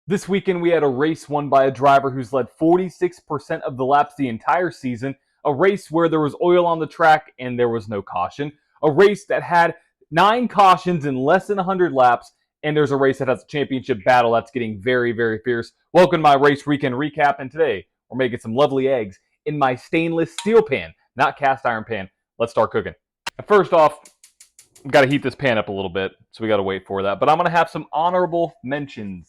This weekend, we had a race won by a driver who's led 46% of the laps the entire season, a race where there was oil on the track and there was no caution, a race that had 9 cautions in less than 100 laps, and there's a race that has a championship battle that's getting very, very fierce. Welcome to my race weekend recap, and today we're making some lovely eggs in my stainless steel pan, not cast iron pan. Let's start cooking. First off, I've got to heat this pan up a little bit, so we got to wait for that. But I'm going to have some honorable mentions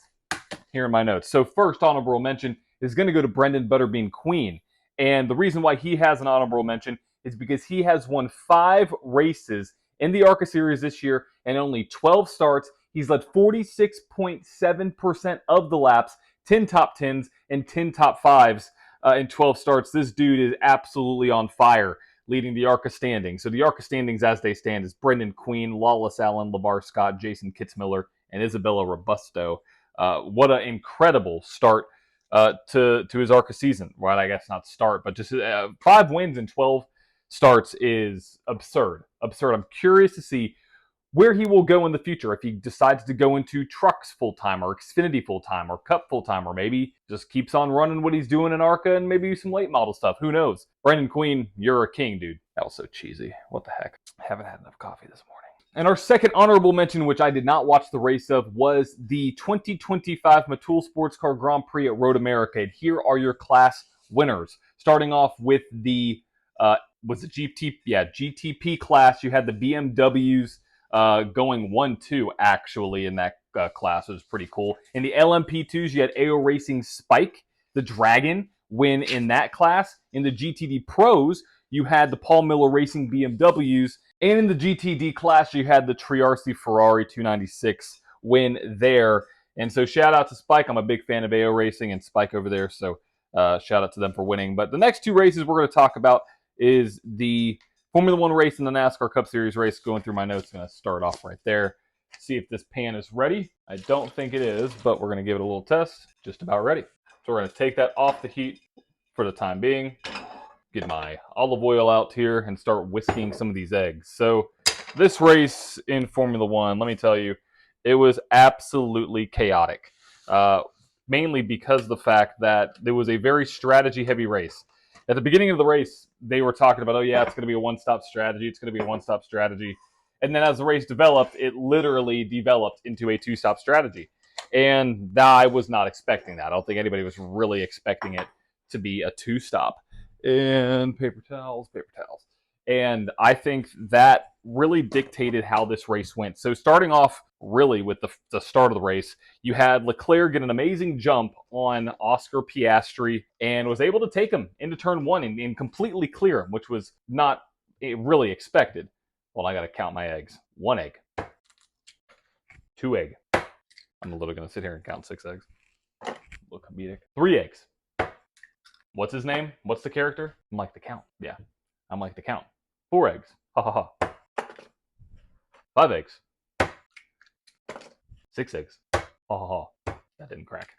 here in my notes. So first honorable mention is going to go to Brenden Butterbean Queen. And the reason why he has an honorable mention is because he has won 5 races in the Arca Series this year and only 12 starts. He's led 46.7% of the laps, 10 top 10s, and 10 top 5s in 12 starts. This dude is absolutely on fire, leading the Arca standings. So the Arca standings as they stand is Brenden Queen, Lawless Allen, LeVar Scott, Jason Kitzmiller, and Isabella Robusto. What an incredible start to his Arca season. Well, I guess not start, but just 5 wins in 12 starts is absurd. Absurd. I'm curious to see where he will go in the future, if he decides to go into trucks full-time or Xfinity full-time or Cup full-time, or maybe just keeps on running what he's doing in Arca and maybe some late model stuff. Who knows? Brenden Queen, you're a king, dude. That was so cheesy. What the heck? I haven't had enough coffee this morning. And our second honorable mention, which I did not watch the race of, was the 2025 Motorsports Grand Prix at Road America. And here are your class winners. Starting off with the, was it GT? Yeah, GTP class. You had the BMWs going 1-2, actually, in that class. It was pretty cool. In the LMP2s, you had AO Racing Spike, the Dragon, win in that class. In the GTD Pros, you had the Paul Miller Racing BMWs. And in the GTD class, you had the Triarci Ferrari 296 win there. And so shout out to Spike. I'm a big fan of AO Racing and Spike over there. So shout out to them for winning. But the next 2 races we're going to talk about is the Formula 1 race and the NASCAR Cup Series race. Going through my notes, going to start off right there. See if this pan is ready. I don't think it is, but we're going to give it a little test. Just about ready. So we're going to take that off the heat for the time being. Get my olive oil out here and start whisking some of these eggs. So this race in Formula 1, let me tell you, it was absolutely chaotic. Mainly because of the fact that there was a very strategy-heavy race. At the beginning of the race, they were talking about, oh yeah, it's going to be a one-stop strategy. It's going to be a one-stop strategy. And then as the race developed, it literally developed into a 2-stop strategy. And I was not expecting that. I don't think anybody was really expecting it to be a 2-stop. And paper towels. And I think that really dictated how this race went. So starting off really with the start of the race, you had Leclerc get an amazing jump on Oscar Piastri and was able to take him into turn 1 and completely clear him, which was not really expected. Well, I got to count my eggs. 1 egg. 2 egg. I'm literally going to sit here and count 6 eggs. A little comedic. 3 eggs. What's his name? What's the character? I'm like the count. Yeah, I'm like the count. 4 eggs. Ha ha ha. 5 eggs. 6 eggs. Ha ha ha. That didn't crack.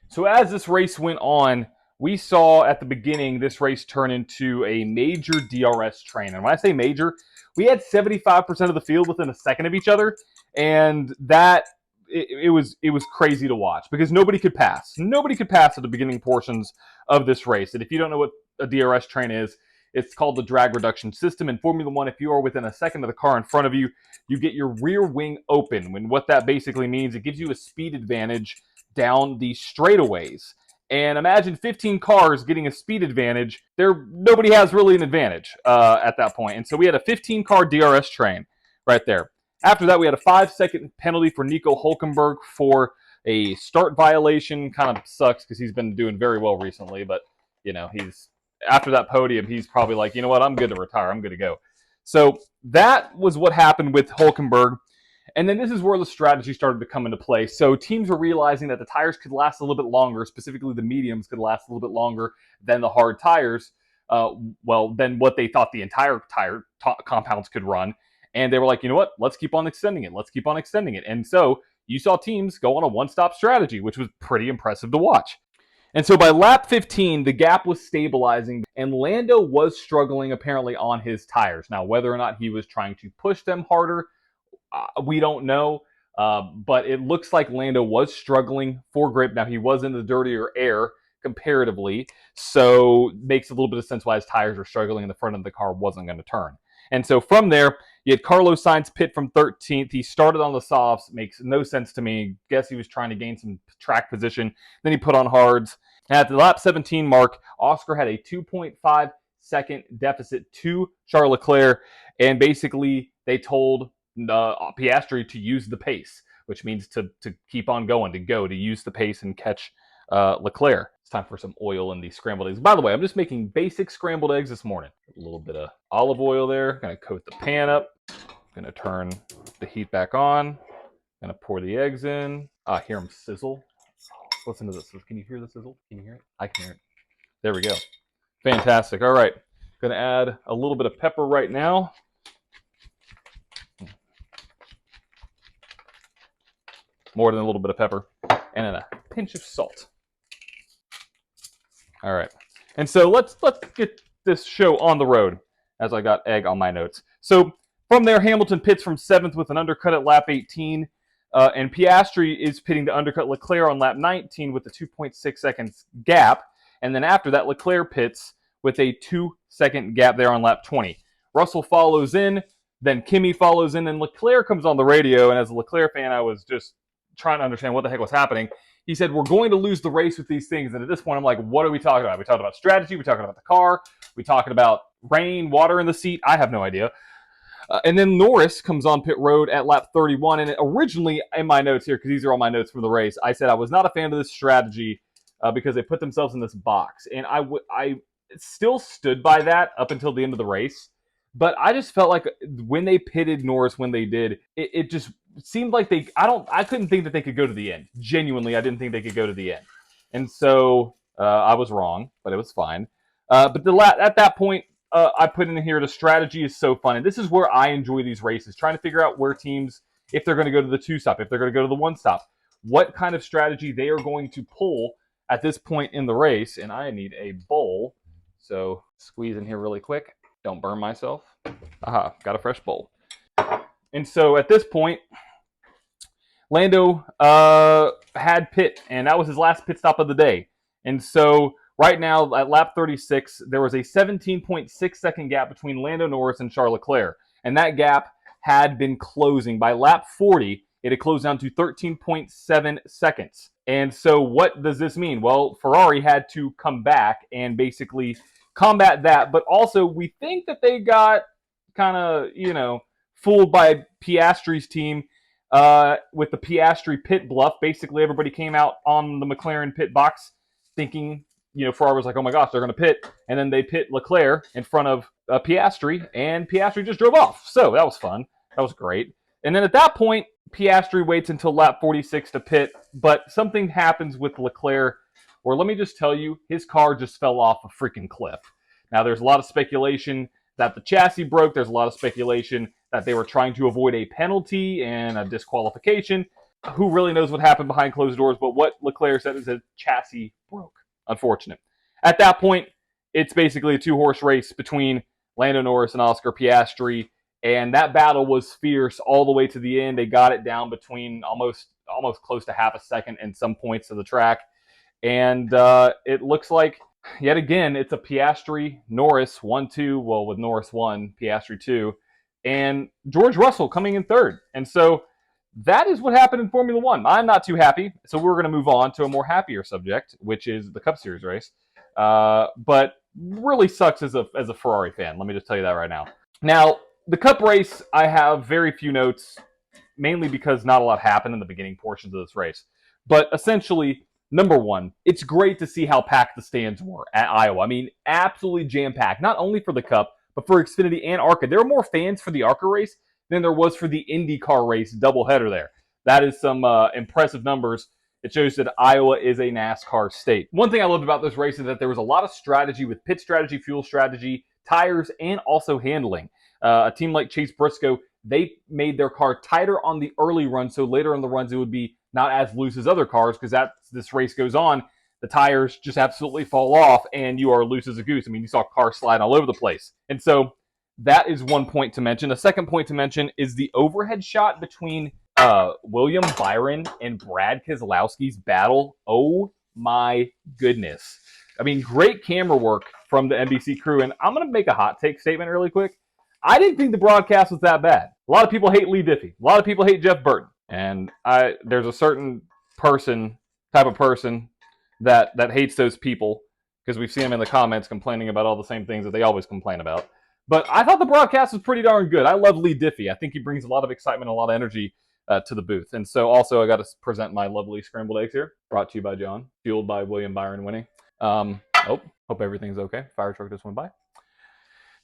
So as this race went on, we saw at the beginning this race turn into a major DRS train. And when I say major, we had 75% of the field within a second of each other, and that it was crazy to watch because nobody could pass. Nobody could pass at the beginning portions of this race. And if you don't know what a DRS train is, it's called the drag reduction system. In Formula 1, if you are within a second of the car in front of you, you get your rear wing open. And what that basically means, it gives you a speed advantage down the straightaways. And imagine 15 cars getting a speed advantage. Nobody has really an advantage at that point. And so we had a 15-car DRS train right there. After that, we had a 5-second penalty for Nico Hülkenberg for a start violation. Kind of sucks because he's been doing very well recently. But, you know, after that podium, he's probably like, you know what, I'm good to retire. I'm good to go. So that was what happened with Hülkenberg. And then this is where the strategy started to come into play. So teams were realizing that the tires could last a little bit longer, specifically the mediums could last a little bit longer than the hard tires, than what they thought the entire tire compounds could run. And they were like, you know what, let's keep on extending it. Let's keep on extending it. And so you saw teams go on a one-stop strategy, which was pretty impressive to watch. And so by lap 15, the gap was stabilizing, and Lando was struggling apparently on his tires. Now, whether or not he was trying to push them harder, we don't know. But it looks like Lando was struggling for grip. Now, he was in the dirtier air comparatively, so makes a little bit of sense why his tires were struggling and the front of the car wasn't going to turn. And so from there, you had Carlos Sainz pit from 13th. He started on the softs. Makes no sense to me. Guess he was trying to gain some track position. Then he put on hards. And at the lap 17 mark, Oscar had a 2.5 second deficit to Charles Leclerc. And basically, they told Piastri to use the pace, which means to keep on going, to use the pace and catch Leclerc. It's time for some oil in these scrambled eggs. By the way, I'm just making basic scrambled eggs this morning. A little bit of olive oil there. Gonna coat the pan up. Gonna turn the heat back on. Gonna pour the eggs in. I hear them sizzle. Listen to this. Can you hear the sizzle? Can you hear it? I can hear it. There we go. Fantastic. All right. Gonna add a little bit of pepper right now. More than a little bit of pepper. And then a pinch of salt. All right. And so let's get this show on the road, as I got egg on my notes. So from there, Hamilton pits from 7th with an undercut at lap 18. And Piastri is pitting to undercut Leclerc on lap 19 with a 2.6 seconds gap. And then after that, Leclerc pits with a 2-second gap there on lap 20. Russell follows in. Then Kimi follows in. And Leclerc comes on the radio. And as a Leclerc fan, I was just trying to understand what the heck was happening. He said, we're going to lose the race with these things. And at this point, I'm like, what are we talking about? We talking about strategy? We talking about the car? We talking about rain, water in the seat? I have no idea. And then Norris comes on pit road at lap 31. And originally, in my notes here, because these are all my notes from the race, I said I was not a fan of this strategy because they put themselves in this box. And I still stood by that up until the end of the race. But I just felt like when they pitted Norris when they did, it just seemed like I couldn't think that they could go to the end. Genuinely, I didn't think they could go to the end. And so I was wrong, but it was fine. But at that point, I put in here, the strategy is so fun. And this is where I enjoy these races, trying to figure out where teams, if they're going to go to the 2-stop, if they're going to go to the 1-stop, what kind of strategy they are going to pull at this point in the race. And I need a bowl. So squeeze in here really quick. Don't burn myself. Aha, got a fresh bowl. And so at this point, Lando had pit, and that was his last pit stop of the day. And so right now at lap 36, there was a 17.6 second gap between Lando Norris and Charles Leclerc. And that gap had been closing. By lap 40, it had closed down to 13.7 seconds. And so what does this mean? Well, Ferrari had to come back and basically combat that, but also we think that they got kind of, fooled by Piastri's team with the Piastri pit bluff. Basically, everybody came out on the McLaren pit box thinking, Ferrari was like, oh my gosh, they're going to pit. And then they pit Leclerc in front of Piastri, and Piastri just drove off. So that was fun. That was great. And then at that point, Piastri waits until lap 46 to pit, but something happens with Leclerc where, let me just tell you, his car just fell off a freaking cliff. Now, there's a lot of speculation that the chassis broke. There's a lot of speculation that they were trying to avoid a penalty and a disqualification. Who really knows what happened behind closed doors? But what Leclerc said is his chassis broke. Unfortunate. At that point, it's basically a two-horse race between Lando Norris and Oscar Piastri, and that battle was fierce all the way to the end. They got it down between almost close to half a second in some points of the track. And it looks like, yet again, it's a Piastri-Norris 1-2. Well, with Norris 1, Piastri 2. And George Russell coming in third. And so that is what happened in Formula One. I'm not too happy. So we're going to move on to a more happier subject, which is the Cup Series race. But really sucks as a Ferrari fan. Let me just tell you that right now. Now, the Cup race, I have very few notes, mainly because not a lot happened in the beginning portions of this race. But essentially, number one, it's great to see how packed the stands were at Iowa. I mean, absolutely jam-packed, not only for the Cup, but for Xfinity and Arca. There were more fans for the Arca race than there was for the IndyCar race doubleheader there. That is some impressive numbers. It shows that Iowa is a NASCAR state. One thing I loved about this race is that there was a lot of strategy with pit strategy, fuel strategy, tires, and also handling. A team like Chase Briscoe, they made their car tighter on the early run, so later on the runs it would be not as loose as other cars, because this race goes on, the tires just absolutely fall off and you are loose as a goose. I mean, you saw cars slide all over the place. And so that is one point to mention. A second point to mention is the overhead shot between William Byron and Brad Keselowski's battle. Oh my goodness. I mean, great camera work from the NBC crew. And I'm going to make a hot take statement really quick. I didn't think the broadcast was that bad. A lot of people hate Lee Diffie. A lot of people hate Jeff Burton. And there's a certain type of person that hates those people, because we've seen them in the comments complaining about all the same things that they always complain about. But I thought the broadcast was pretty darn good. I love Lee Diffie. I think he brings a lot of excitement, a lot of energy to the booth. And so also I got to present my lovely scrambled eggs here, brought to you by John, fueled by William Byron winning. Hope everything's okay. Fire truck just went by.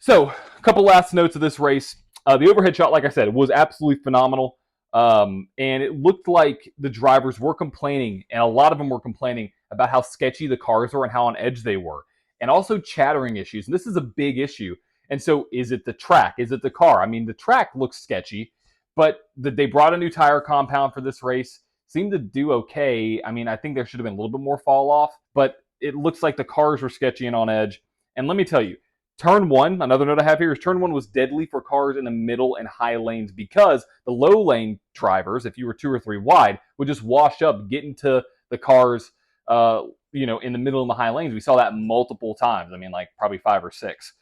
So a couple last notes of this race. The overhead shot, like I said, was absolutely phenomenal. And it looked like the drivers were complaining, and a lot of them were complaining about how sketchy the cars were and how on edge they were, and also chattering issues. And this is a big issue. And so is it the track? Is it the car? I mean, the track looks sketchy, but they brought a new tire compound for this race. Seemed to do okay. I mean, I think there should have been a little bit more fall off, but it looks like the cars were sketchy and on edge. And let me tell you, Turn 1, another note I have here, is Turn 1 was deadly for cars in the middle and high lanes, because the low lane drivers, if you were 2 or 3 wide, would just wash up, get into the cars, in the middle and the high lanes. We saw that multiple times. I mean, like probably 5 or 6.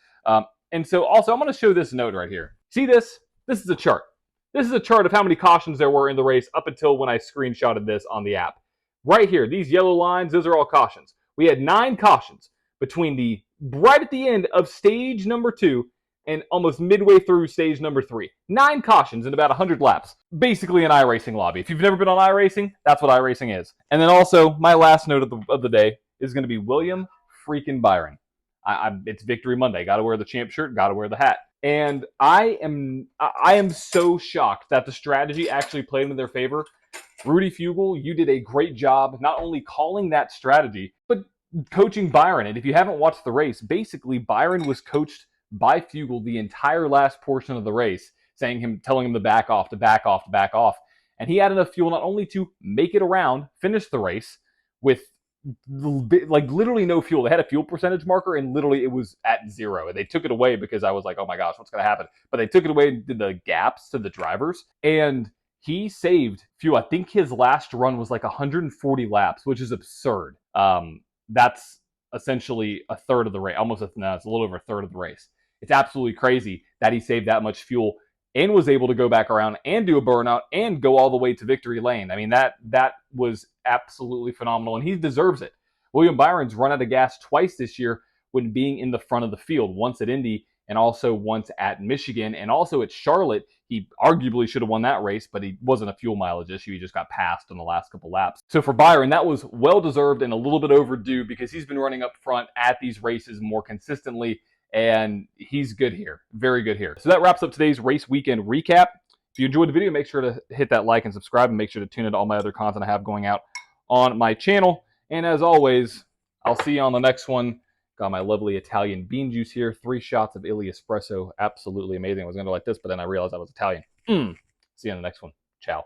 And so also, I'm going to show this note right here. See this? This is a chart. This is a chart of how many cautions there were in the race up until when I screenshotted this on the app. Right here, these yellow lines, those are all cautions. We had 9 cautions between right at the end of stage number 2 and almost midway through stage number 3. 9 cautions in about 100 laps. Basically an iRacing lobby. If you've never been on iRacing, that's what iRacing is. And then also, my last note of the day is going to be William freaking Byron. It's Victory Monday. Got to wear the champ shirt. Got to wear the hat. And I am so shocked that the strategy actually played into their favor. Rudy Fugle, you did a great job not only calling that strategy, but coaching Byron. And if you haven't watched the race, basically Byron was coached by Fugle the entire last portion of the race, telling him to back off, to back off, to back off. And he had enough fuel not only to make it around, finish the race with like literally no fuel. They had a fuel percentage marker, and literally it was at 0. They took it away because I was like, oh my gosh, what's going to happen? But they took it away and did the gaps to the drivers, and he saved fuel. I think his last run was like 140 laps, which is absurd. That's essentially a third of the race. It's a little over a third of the race. It's absolutely crazy that he saved that much fuel and was able to go back around and do a burnout and go all the way to victory lane. I mean, that was absolutely phenomenal, and he deserves it. William Byron's run out of gas twice this year when being in the front of the field, once at Indy and also once at Michigan, and also at Charlotte. He arguably should have won that race, but he wasn't a fuel mileage issue. He just got passed on the last couple laps. So for Byron, that was well-deserved and a little bit overdue, because he's been running up front at these races more consistently, and he's good here. Very good here. So that wraps up today's race weekend recap. If you enjoyed the video, make sure to hit that like and subscribe, and make sure to tune into all my other content I have going out on my channel. And as always, I'll see you on the next one. Got my lovely Italian bean juice here. 3 shots of Illy Espresso. Absolutely amazing. I was going to like this, but then I realized I was Italian. See you on the next one. Ciao.